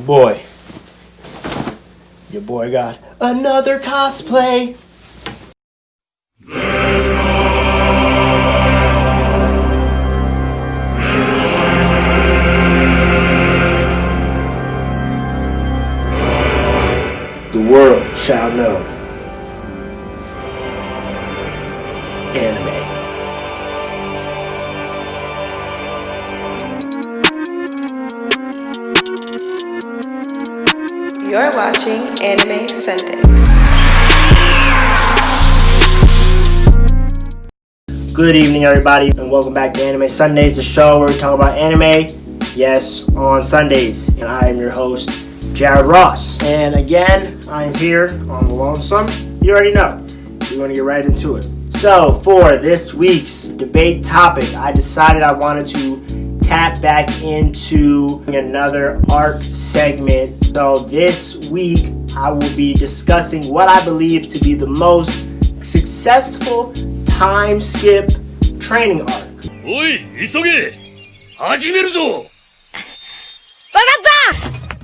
Boy, your boy got another cosplay. The world shall know. Anime. You're watching Anime Sundays. Good evening, everybody, and welcome back to Anime Sundays, the show where we talk about anime, yes, on Sundays. And I am your host, Jared Ross. And again, I'm here on the lonesome. You already know. We're going to get right into it. So, for this week's debate topic, I decided I wanted to tap back into another arc segment. So this week I will be discussing what I believe to be the most successful time skip training arc. Oi, Yusuke! Hajimeru zo!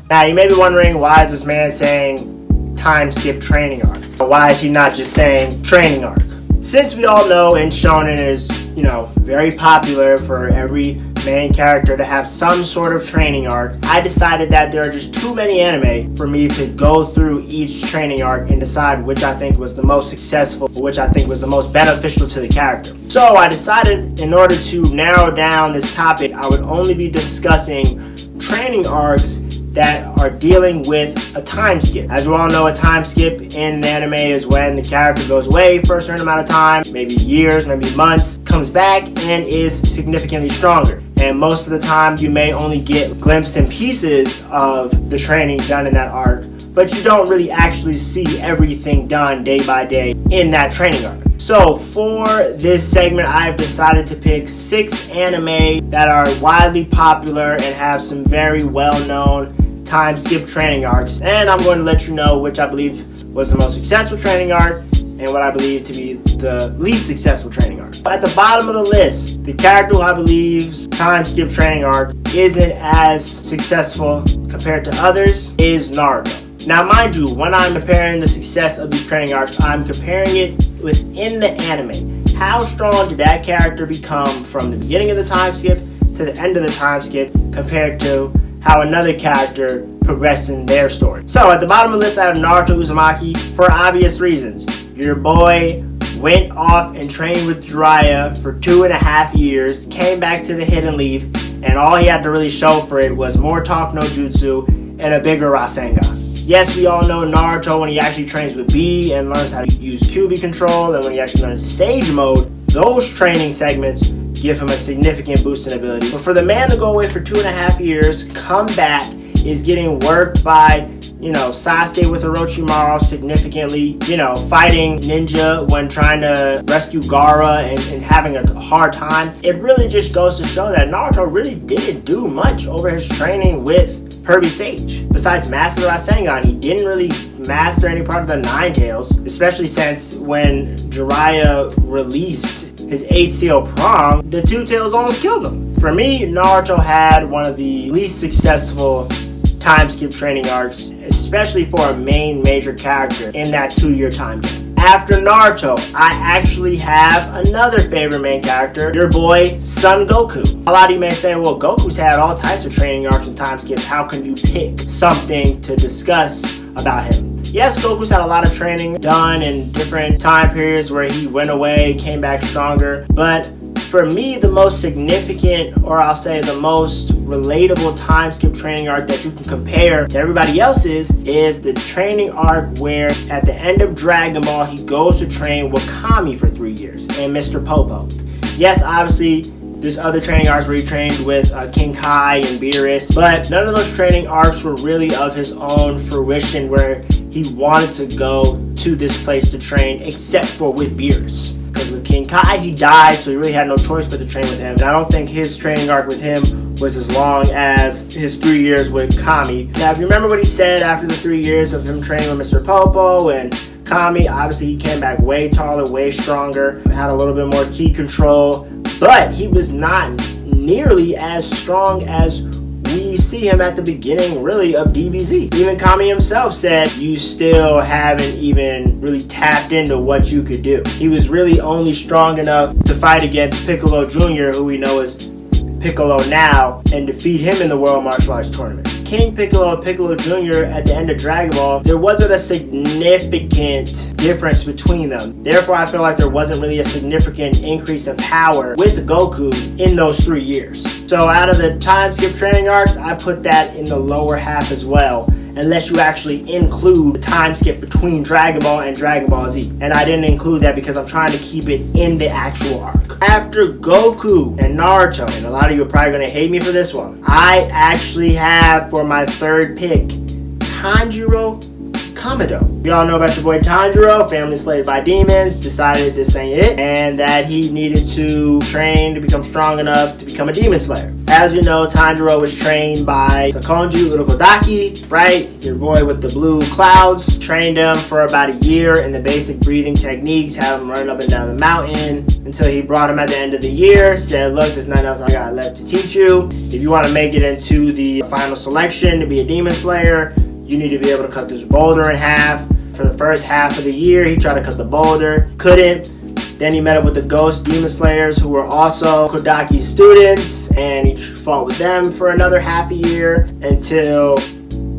Now you may be wondering, why is this man saying time skip training arc? Or why is he not just saying training arc? Since we all know in shonen is, very popular for every main character to have some sort of training arc, I decided that there are just too many anime for me to go through each training arc and decide which I think was the most successful, which I think was the most beneficial to the character. So I decided, in order to narrow down this topic, I would only be discussing training arcs that are dealing with a time skip. As you all know, a time skip in anime is when the character goes away for a certain amount of time, maybe years, maybe months, comes back and is significantly stronger. And most of the time you may only get glimpses and pieces of the training done in that arc, but you don't really actually see everything done day by day in that training arc. So for this segment, I've decided to pick 6 anime that are widely popular and have some very well-known time skip training arcs, and I'm going to let you know which I believe was the most successful training arc and what I believe to be the least successful training arc. At the bottom of the list, the character who I believe's time skip training arc isn't as successful compared to others is Naruto. Now mind you, when I'm comparing the success of these training arcs, I'm comparing it within the anime. How strong did that character become from the beginning of the time skip to the end of the time skip compared to how another character progressed in their story. So at the bottom of the list I have Naruto Uzumaki for obvious reasons. Your boy went off and trained with Jiraiya for 2.5 years, came back to the Hidden Leaf, and all he had to really show for it was more talk no jutsu and a bigger Rasengan. Yes, we all know Naruto when he actually trains with B and learns how to use QB control, and when he actually learns Sage Mode, those training segments give him a significant boost in ability. But for the man to go away for 2.5 years, come back, is getting worked by, Sasuke with Orochimaru significantly, fighting Ninja when trying to rescue Gaara and having a hard time. It really just goes to show that Naruto really didn't do much over his training with Kirby Sage. Besides master the Rasengan, he didn't really master any part of the Nine Tails, especially since when Jiraiya released his 8 Seal Prong, the Two Tails almost killed him. For me, Naruto had one of the least successful time skip training arcs, especially for a main major character in that 2-year time gap. After Naruto, I actually have another favorite main character, your boy, Son Goku. A lot of you may say, well, Goku's had all types of training arcs and time skips. How can you pick something to discuss about him? Yes, Goku's had a lot of training done in different time periods where he went away, came back stronger, but for me, the most significant, or I'll say the most relatable time skip training arc that you can compare to everybody else's is the training arc where at the end of Dragon Ball, he goes to train Wakami for 3 years and Mr. Popo. Yes, obviously, there's other training arcs where he trained with King Kai and Beerus, but none of those training arcs were really of his own fruition where he wanted to go to this place to train except for with Beerus. Because with King Kai, he died, so he really had no choice but to train with him. And I don't think his training arc with him was as long as his 3 years with Kami. Now, if you remember what he said after the 3 years of him training with Mr. Popo and Kami, obviously he came back way taller, way stronger, had a little bit more ki control, but he was not nearly as strong as we see him at the beginning, really, of DBZ. Even Kami himself said, you still haven't even really tapped into what you could do. He was really only strong enough to fight against Piccolo Jr., who we know is Piccolo now, and defeat him in the World Martial Arts Tournament. King Piccolo and Piccolo Jr. at the end of Dragon Ball, there wasn't a significant difference between them. Therefore, I feel like there wasn't really a significant increase in power with Goku in those 3 years. So out of the time skip training arcs, I put that in the lower half as well, unless you actually include the time skip between Dragon Ball and Dragon Ball Z. And I didn't include that because I'm trying to keep it in the actual arc. After Goku and Naruto, and a lot of you are probably going to hate me for this one, I actually have for my third pick, Tanjiro Kamado. We all know about your boy Tanjiro, family enslaved by demons, decided this ain't it, and that he needed to train to become strong enough to become a demon slayer. As we know, Tanjiro was trained by Sakonji Urokodaki, right? Your boy with the blue clouds. Trained him for about a year in the basic breathing techniques, had him run up and down the mountain until he brought him at the end of the year, said, look, there's nothing else I got left to teach you. If you want to make it into the final selection to be a demon slayer, you need to be able to cut this boulder in half. For the first half of the year, he tried to cut the boulder, couldn't. Then he met up with the Ghost Demon Slayers, who were also Kodaki's students, and he fought with them for another half a year until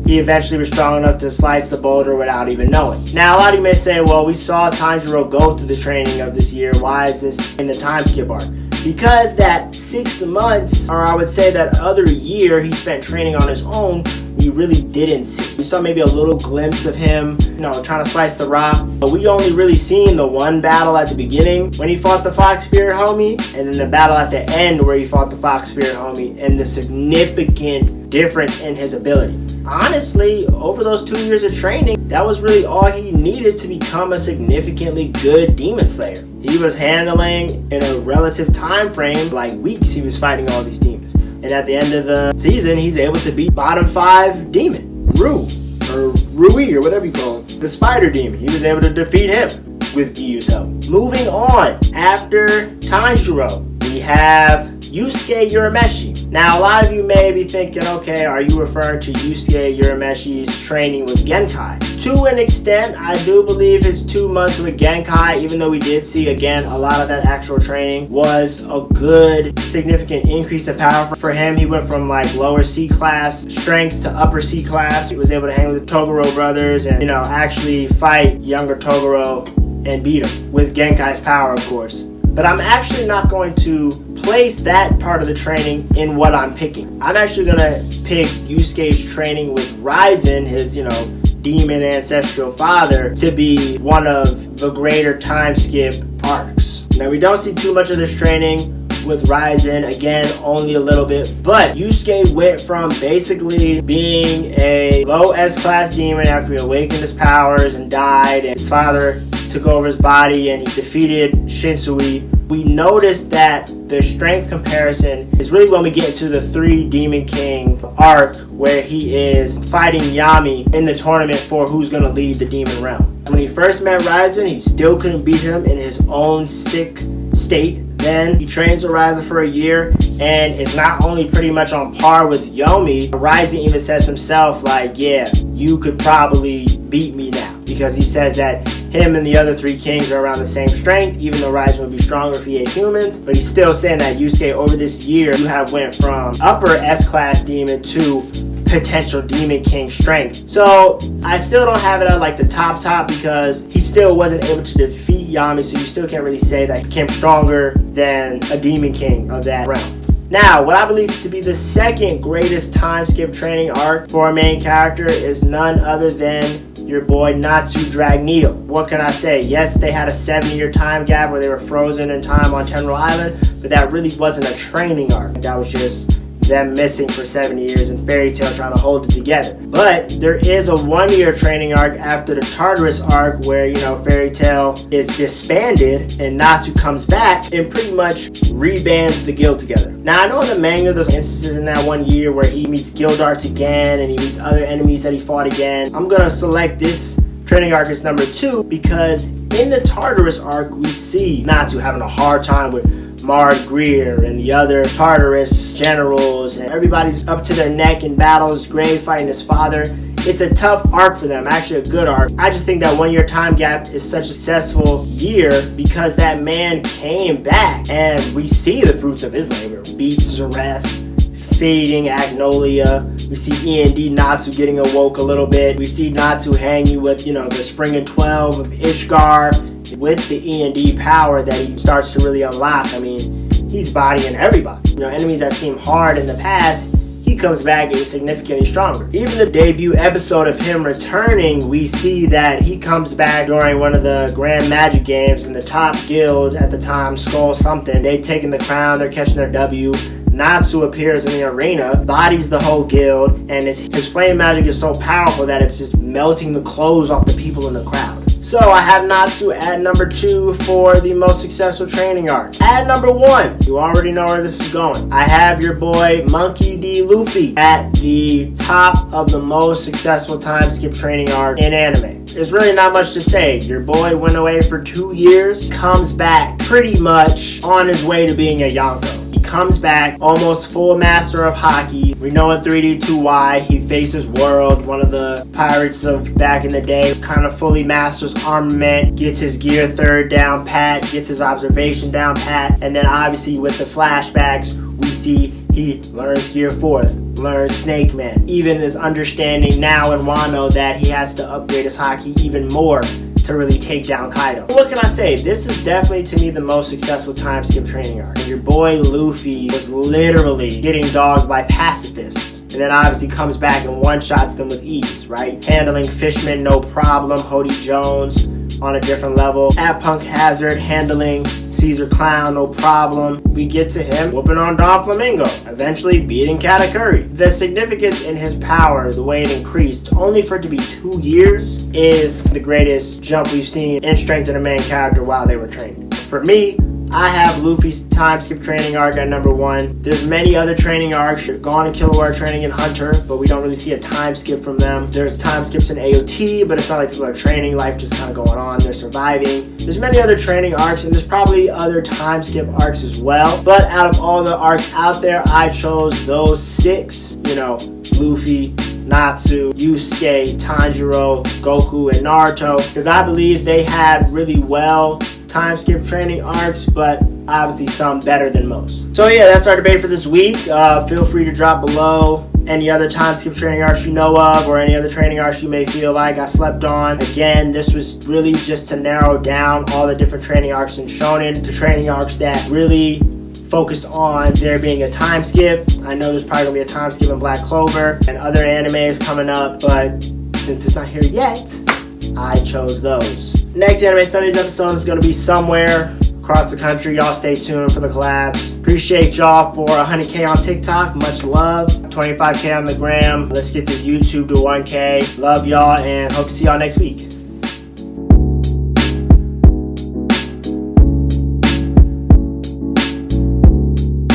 he eventually was strong enough to slice the boulder without even knowing. Now, a lot of you may say, well, we saw Tanjiro go through the training of this year. Why is this in the time skip arc? Because that 6 months, or I would say that other year he spent training on his own, we really didn't see. We saw maybe a little glimpse of him, trying to slice the rock, but we only really seen the one battle at the beginning when he fought the Fox Spirit homie, and then the battle at the end where he fought the Fox Spirit homie, and the significant difference in his ability. Honestly, over those 2 years of training, that was really all he needed to become a significantly good demon slayer. He was handling, in a relative time frame, like weeks, he was fighting all these demons. And at the end of the season, he's able to beat bottom 5 demon, Rui, or whatever you call him, the spider demon. He was able to defeat him with Giyu's help. Moving on, after Tanjiro, we have Yusuke Urameshi. Now, a lot of you may be thinking, okay, are you referring to Yusuke Urameshi's training with Genkai? To an extent, I do believe his 2 months with Genkai, even though we did see, again, a lot of that actual training, was a good, significant increase in power for him. He went from like lower C class strength to upper C class. He was able to hang with the Toguro brothers and, actually fight younger Toguro and beat him with Genkai's power, of course. But I'm actually not going to place that part of the training in what I'm picking. I'm actually going to pick Yusuke's training with Ryzen, his, demon ancestral father, to be one of the greater time skip arcs. Now, we don't see too much of this training with Ryzen, again, only a little bit, but Yusuke went from basically being a low S-class demon after he awakened his powers and died, and his father took over his body and he defeated Shinsui. We noticed that the strength comparison is really when we get to the 3 Demon King arc, where he is fighting Yami in the tournament for who's going to lead the Demon Realm. When he first met Ryzen, he still couldn't beat him in his own sick state. Then he trains with Ryzen for a year and is not only pretty much on par with Yomi, Ryzen even says himself, like, yeah, you could probably beat me now. Because he says that him and the other 3 kings are around the same strength, even though Ryzen would be stronger if he ate humans. But he's still saying that, Yusuke, over this year, you have went from upper S-class demon to potential Demon King strength. So I still don't have it at like the top because he still wasn't able to defeat Yami, so you still can't really say that he became stronger than a Demon King of that realm. Now, what I believe to be the second greatest time skip training arc for a main character is none other than your boy Natsu Dragneel. What can I say? Yes, they had a 7-year time gap where they were frozen in time on Tenro Island, but that really wasn't a training arc. That was just them missing for 7 years and Fairy Tail trying to hold it together. But there is a 1-year training arc after the Tartarus arc where, Fairy Tail is disbanded and Natsu comes back and pretty much rebands the guild together. Now, I know in the manga there's instances in that 1 year where he meets Guildarts again and he meets other enemies that he fought again. I'm going to select this training arc as number 2 because in the Tartarus arc we see Natsu having a hard time with Mard Greer and the other Tartarus generals, and everybody's up to their neck in battles, Gray fighting his father. It's a tough arc for them, actually a good arc. I just think that 1 year time gap is such a successful year because that man came back and we see the fruits of his labor. Beats Zareth, fading Agnolia. We see E&D Natsu getting awoke a little bit. We see Natsu hanging with, the Spring and 12 of Ishgar with the E&D power that he starts to really unlock. I mean, he's bodying everybody. Enemies that seem hard in the past, he comes back and is significantly stronger. Even the debut episode of him returning, we see that he comes back during one of the Grand Magic Games in the top guild at the time, Skull something. They've taken the crown, they're catching their W. Natsu appears in the arena, bodies the whole guild, and his flame magic is so powerful that it's just melting the clothes off the people in the crowd. So I have Natsu at number 2 for the most successful training arc. At number 1, you already know where this is going. I have your boy Monkey D Luffy at the top of the most successful time skip training arc in anime. There's really not much to say. Your boy went away for 2 years, comes back pretty much on his way to being a Yonko. He comes back almost full master of Haki. We know in 3D2Y he faces World, one of the pirates of back in the day, kind of fully masters armament, gets his gear third down pat, gets his observation down pat, and then obviously with the flashbacks we see he learns gear fourth, learns Snake Man, even is understanding now in Wano that he has to upgrade his Haki even more to really take down Kaido. What can I say? This is definitely to me the most successful time skip training arc. Your boy Luffy was literally getting dogged by pacifists, and then obviously comes back and one-shots them with ease, right? Handling Fishman no problem, Hody Jones on a different level. At Punk Hazard, handling Caesar Clown no problem. We get to him whooping on Don Flamingo, eventually beating Katakuri. The significance in his power, the way it increased, only for it to be 2 years, is the greatest jump we've seen in strength in a main character while they were training. For me, I have Luffy's time skip training arc at number 1. There's many other training arcs. Gon and Killua training in Hunter, but we don't really see a time skip from them. There's time skips in AOT, but it's not like people are training, life just kind of going on, they're surviving. There's many other training arcs, and there's probably other time skip arcs as well. But out of all the arcs out there, I chose those 6, Luffy, Natsu, Yusuke, Tanjiro, Goku, and Naruto, because I believe they had really well time skip training arcs, but obviously some better than most. So yeah, that's our debate for this week. Feel free to drop below any other time skip training arcs you know of, or any other training arcs you may feel like I slept on. Again, this was really just to narrow down all the different training arcs in shonen to training arcs that really focused on there being a time skip. I know there's probably gonna be a time skip in Black Clover and other animes coming up, but since it's not here yet, I chose those. Next Anime Sundays episode is going to be somewhere across the country. Y'all stay tuned for the collabs. Appreciate y'all for 100K on TikTok. Much love. 25K on the gram. Let's get this YouTube to 1K. Love y'all and hope to see y'all next week.